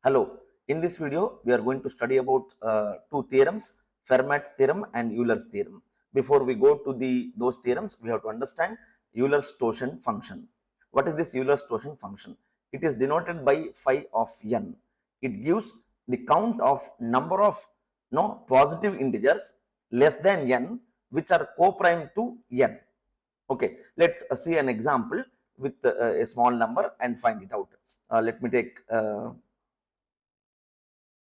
Hello, in this video we are going to study about two theorems, Fermat's theorem and Euler's theorem. Before we go to those theorems, we have to understand Euler's Totient function. What is this Euler's Totient function? It is denoted by phi of n. It gives the count of number of positive integers less than n which are co-prime to n. Okay, let's see an example with a small number and find it out.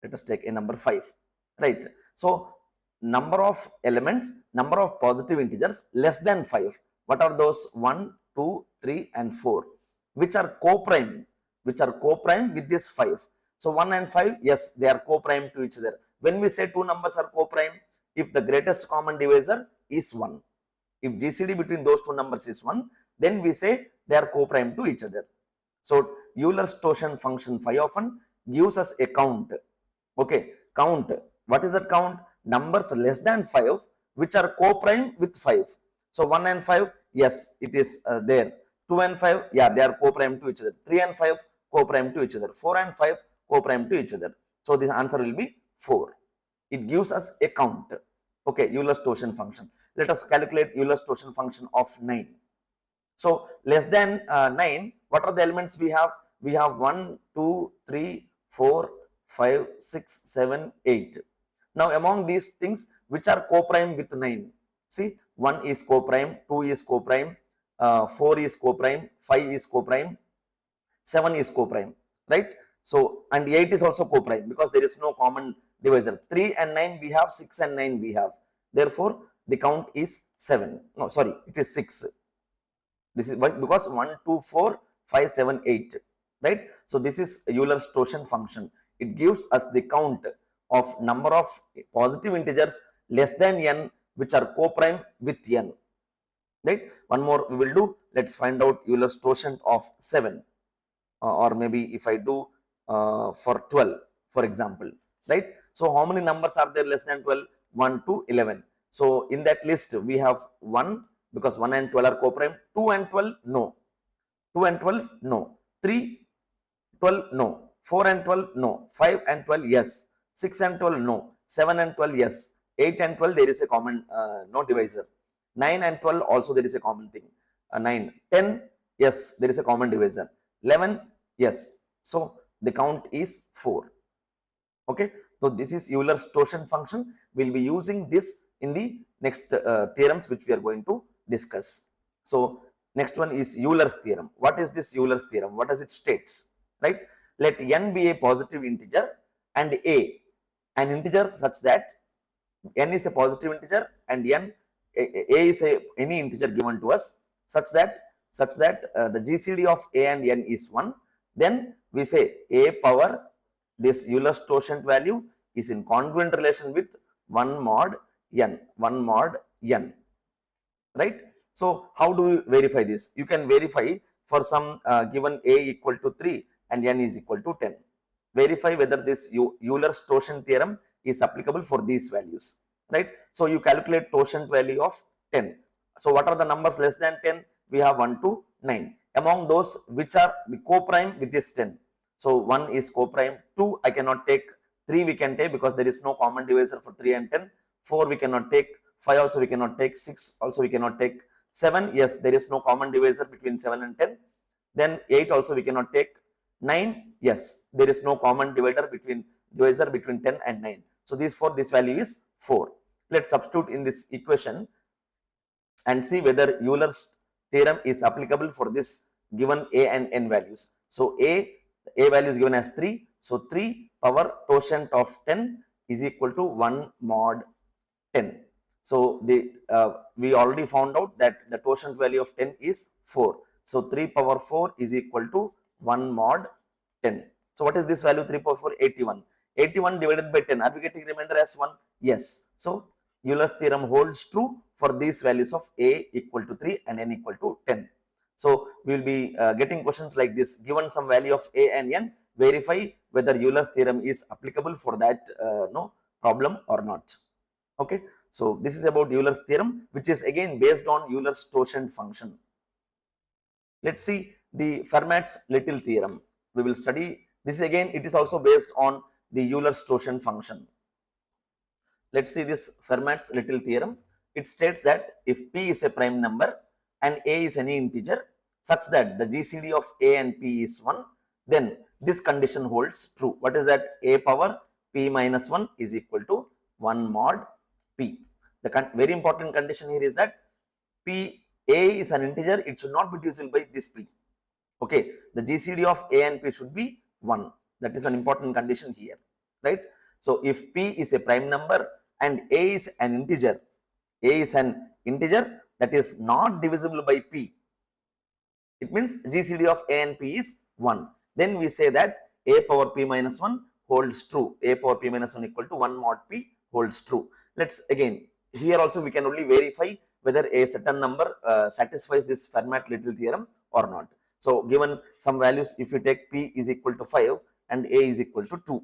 Let us take a number 5, right? So number of elements, number of positive integers less than 5. What are those? 1, 2, 3 and 4, which are co-prime, with this 5. So 1 and 5, yes, they are co-prime to each other. When we say two numbers are co-prime, if the greatest common divisor is 1, if GCD between those two numbers is 1, then we say they are co-prime to each other. So Euler's Totient function phi of n gives us a count. Okay, count. What is that count? Numbers less than 5 which are co-prime with 5. So 1 and 5, yes, it is there. 2 and 5, yeah, they are co-prime to each other. 3 and 5, co-prime to each other. 4 and 5, co-prime to each other. So this answer will be 4. It gives us a count. Okay, Euler's Totient function. Let us calculate Euler's Totient function of 9. So less than 9, what are the elements we have? We have 1, 2, 3, 4, 5, 6, 7, 8. Now among these things, which are co-prime with 9? See, 1 is co-prime, 2 is co-prime, 4 is co-prime, 5 is co-prime, 7 is co-prime, right? So, and 8 is also co-prime because there is no common divisor. 3 and 9 we have, 6 and 9 we have. Therefore, the count is 7. No, sorry, it is 6. This is because 1, 2, 4, 5, 7, 8, right? So this is Euler's Totient function. It gives us the count of number of positive integers less than n which are co-prime with n, right? One more we will do. Let's find out Euler's Totient of 7, or maybe if I do for 12, for example, right? So how many numbers are there less than 12? 1 to 11. So in that list we have 1, because 1 and 12 are co-prime. 2 and 12, no. 2 and 12, no. 3, 12, no. 4 and 12, no. 5 and 12, yes. 6 and 12, no. 7 and 12, yes. 8 and 12, there is a common no divisor. 9 and 12, also there is a common thing. 9, 10, yes, there is a common divisor. 11, yes. So the count is 4. Okay, so this is Euler's Totient function. We will be using this in the next theorems which we are going to discuss. So next one is Euler's theorem. What is this Euler's theorem? What does it states? Right? Let n be a positive integer and a an integer such that n is a positive integer and a is any integer given to us such that the GCD of a and n is 1. Then we say a power this Euler's Totient value is in congruent relation with 1 mod n, right? So how do we verify this? You can verify for some given a equal to 3 and n is equal to 10. Verify whether this Euler's Totient theorem is applicable for these values, right? So you calculate Totient value of 10. So what are the numbers less than 10? We have 1 to 9. Among those which are the co-prime with this 10. So 1 is co-prime, 2 I cannot take, 3 we can take because there is no common divisor for 3 and 10, 4 we cannot take, 5 also we cannot take, 6 also we cannot take, 7, yes, there is no common divisor between 7 and 10, then 8 also we cannot take, 9, yes, there is no common divisor between 10 and 9. So this value is 4. Let's substitute in this equation and see whether Euler's theorem is applicable for this given a and n values. So a value is given as 3. So 3 power Totient of 10 is equal to 1 mod 10. So we already found out that the Totient value of 10 is 4. So 3 power 4 is equal to 1 mod 10. So what is this value? 3 power 4, 81. 81 divided by 10. Are we getting remainder as 1? Yes. So Euler's theorem holds true for these values of a equal to 3 and n equal to 10. So we will be getting questions like this. Given some value of a and n, verify whether Euler's theorem is applicable for that problem or not. Okay. So this is about Euler's theorem, which is again based on Euler's Totient function. Let's see the Fermat's little theorem. We will study This again, it is also based on the Euler's Totient function. Let's see this Fermat's little theorem. It states that if P is a prime number and A is any integer such that the GCD of A and P is 1, then this condition holds true. What is that? A power P minus 1 is equal to 1 mod P. The very important condition here is that P, A is an integer, it should not be divisible by this P. Okay, the GCD of A and P should be 1. That is an important condition here, right? So if P is a prime number and A is an integer, that is not divisible by P, it means GCD of A and P is 1. Then we say that A power P minus 1 holds true. A power P minus 1 equal to 1 mod P holds true. Let's again, here also we can only verify whether a certain number satisfies this Fermat little theorem or not. So given some values, if you take P is equal to 5 and A is equal to 2,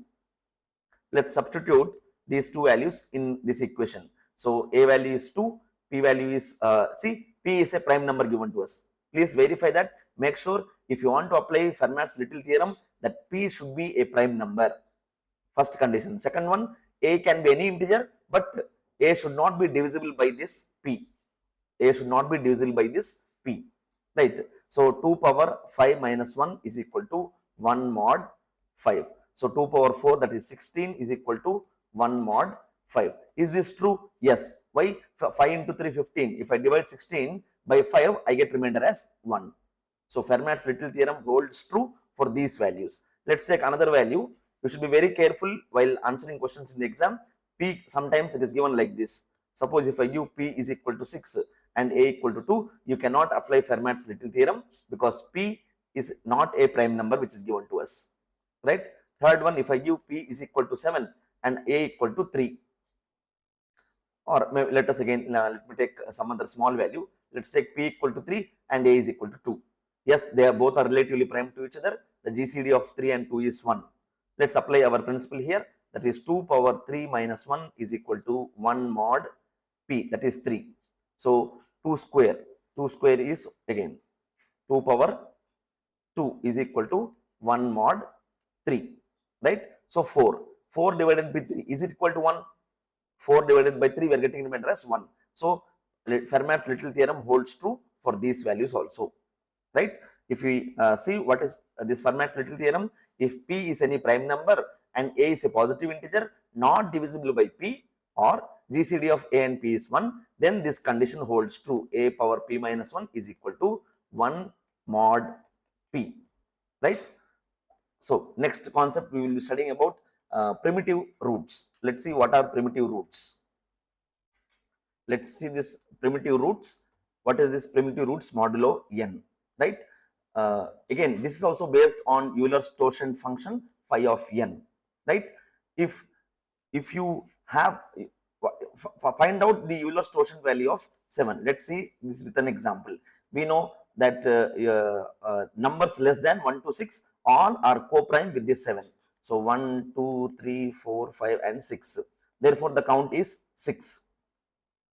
let's substitute these two values in this equation. So A value is 2, P value is, see, P is a prime number given to us. Please verify that. Make sure if you want to apply Fermat's little theorem that P should be a prime number. First condition. Second one, A can be any integer, but A should not be divisible by this P. A should not be divisible by this P. Right. So 2 power 5 minus 1 is equal to 1 mod 5. So 2 power 4, that is 16, is equal to 1 mod 5. Is this true? Yes. Why? 5 into 3, 15. If I divide 16 by 5, I get remainder as 1. So Fermat's little theorem holds true for these values. Let's take another value. You should be very careful while answering questions in the exam. P, sometimes it is given like this. Suppose if I give P is equal to 6 and A equal to 2, you cannot apply Fermat's little theorem because P is not a prime number which is given to us, right? Third one, if I give P is equal to 7 and A equal to 3, or maybe let us again, let me take some other small value. Let's take P equal to 3 and A is equal to 2. Yes, they are both are relatively prime to each other. The GCD of 3 and 2 is 1. Let's apply our principle here. That is 2 power 3 minus 1 is equal to 1 mod P, that is 3. So 2 square is again 2 power 2 is equal to 1 mod 3, right? So 4 divided by 3, is it equal to 1? 4 divided by 3, we are getting remainder as 1. So Fermat's little theorem holds true for these values also, right? If we see what is this Fermat's little theorem, if P is any prime number and A is a positive integer not divisible by P, or GCD of A and P is 1, then this condition holds true. A power P minus 1 is equal to 1 mod P, right? So next concept we will be studying about primitive roots. Let's see what are primitive roots. Let's see this primitive roots. What is this primitive roots modulo n, right? Again, this is also based on Euler's Totient function phi of n, right? If you have find out the Euler's Totient value of 7. Let's see this with an example. We know that numbers less than 1 to 6 all are co-prime with this 7. So 1, 2, 3, 4, 5 and 6. Therefore, the count is 6.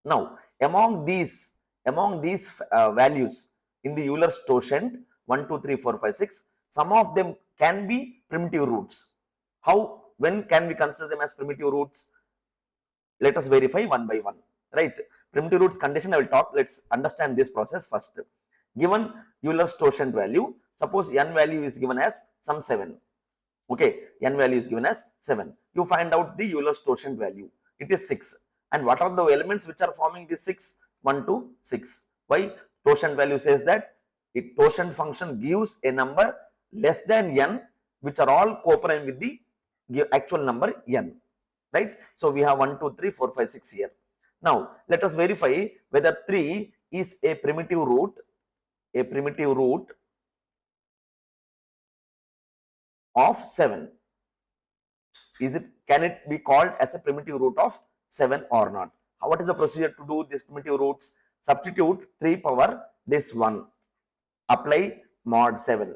Now, among these values in the Euler's Totient 1, 2, 3, 4, 5, 6, some of them can be primitive roots. How? When can we consider them as primitive roots? Let us verify one by one, right? Primitive roots condition I will talk. Let's understand this process first. Given Euler's Totient value, suppose n value is given as some 7. Okay, n value is given as 7. You find out the Euler's Totient value. It is 6. And what are the elements which are forming this 6? 1 to 6. Why? Totient value says that Totient function gives a number less than n, which are all co-prime with the actual number n, right? So we have 1, 2, 3, 4, 5, 6 here. Now let us verify whether 3 is a primitive root of 7. Can it be called as a primitive root of 7 or not? What is the procedure to do these primitive roots? Substitute 3 power this 1, apply mod 7,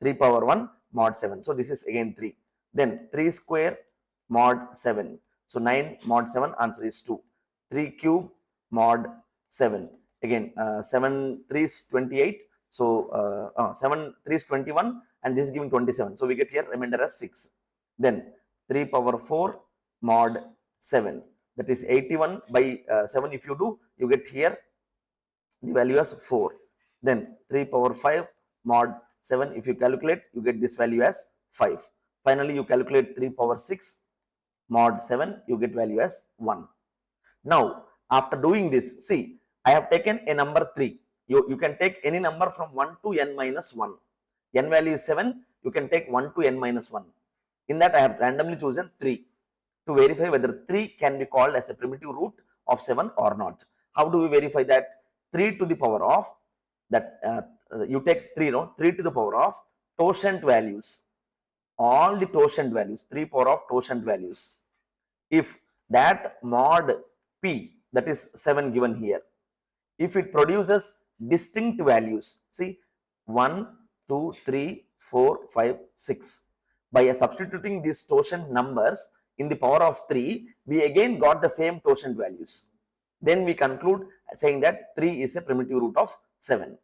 3 power 1 mod 7. So this is again 3. Then 3 square mod 7. So 9 mod 7, answer is 2. 3 cube mod 7. Again 7 3 is 28. So 7 3 is 21 and this is giving 27. So we get here remainder as 6. Then 3 power 4 mod 7, that is 81 by 7. If you do, you get here the value as 4. Then 3 power 5 mod 7, if you calculate, you get this value as 5. Finally, you calculate 3 power 6 mod 7, you get value as 1. Now, after doing this, see, I have taken a number 3. You can take any number from 1 to n minus 1. N value is 7, you can take 1 to n minus 1. In that, I have randomly chosen 3 to verify whether 3 can be called as a primitive root of 7 or not. How do we verify that? 3 to the power of, that you take 3, no? 3 to the power of totient values. All the totient values, 3 power of totient values. If that mod p, that is 7 given here, if it produces distinct values, see 1, 2, 3, 4, 5, 6. By substituting these totient numbers in the power of 3, we again got the same totient values. Then we conclude saying that 3 is a primitive root of 7.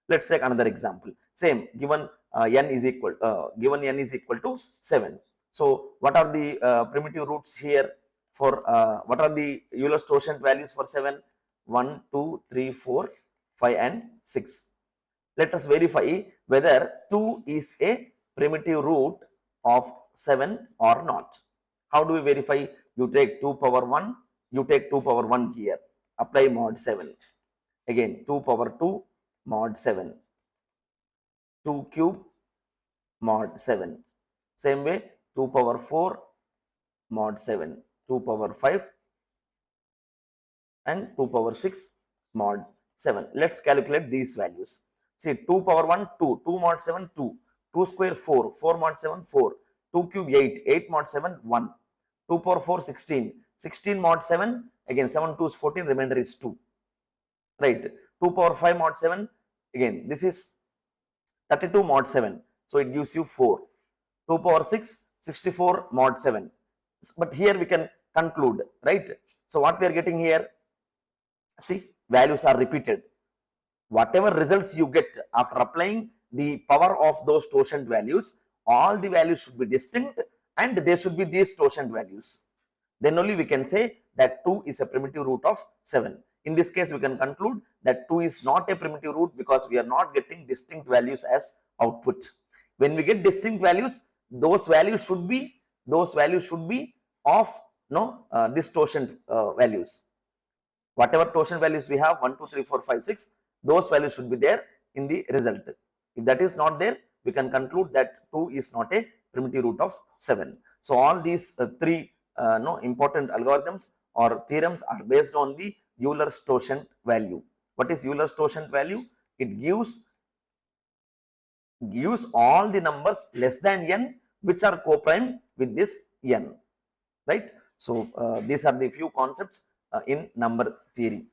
Let's take another example. Same, given n is equal to 7. So what are the primitive roots here for what are the Euler's totient values for 7? 1, 2, 3, 4, 5 and 6. Let us verify whether 2 is a primitive root of 7 or not. How do we verify? You take 2 power 1, you take 2 power 1 here, apply mod 7. Again 2 power 2 mod 7, 2 cube mod 7. Same way 2 power 4 mod 7, 2 power 5 and 2 power 6 mod 7. Let's calculate these values. See, 2 power 1 2, 2 mod 7 2, 2 square 4, 4 mod 7 4, 2 cube 8, 8 mod 7 1, 2 power 4 16, 16 mod 7, again 7 2 is 14, remainder is 2. Right, 2 power 5 mod 7, again this is 32 mod 7, so it gives you 4. 2 power 6, 64 mod 7. But here we can conclude, right? So what we are getting here, see, values are repeated. Whatever results you get after applying the power of those totient values, all the values should be distinct and they should be these totient values. Then only we can say that 2 is a primitive root of 7. In this case, we can conclude that 2 is not a primitive root because we are not getting distinct values as output. When we get distinct values, those values should be of this totient values. Whatever totient values we have, 1, 2, 3, 4, 5, 6, those values should be there in the result. If that is not there, we can conclude that 2 is not a primitive root of 7. So all these three important algorithms or theorems are based on the Euler's totient value. What is Euler's totient value? It gives all the numbers less than n which are co-prime with this n, right? So these are the few concepts in number theory.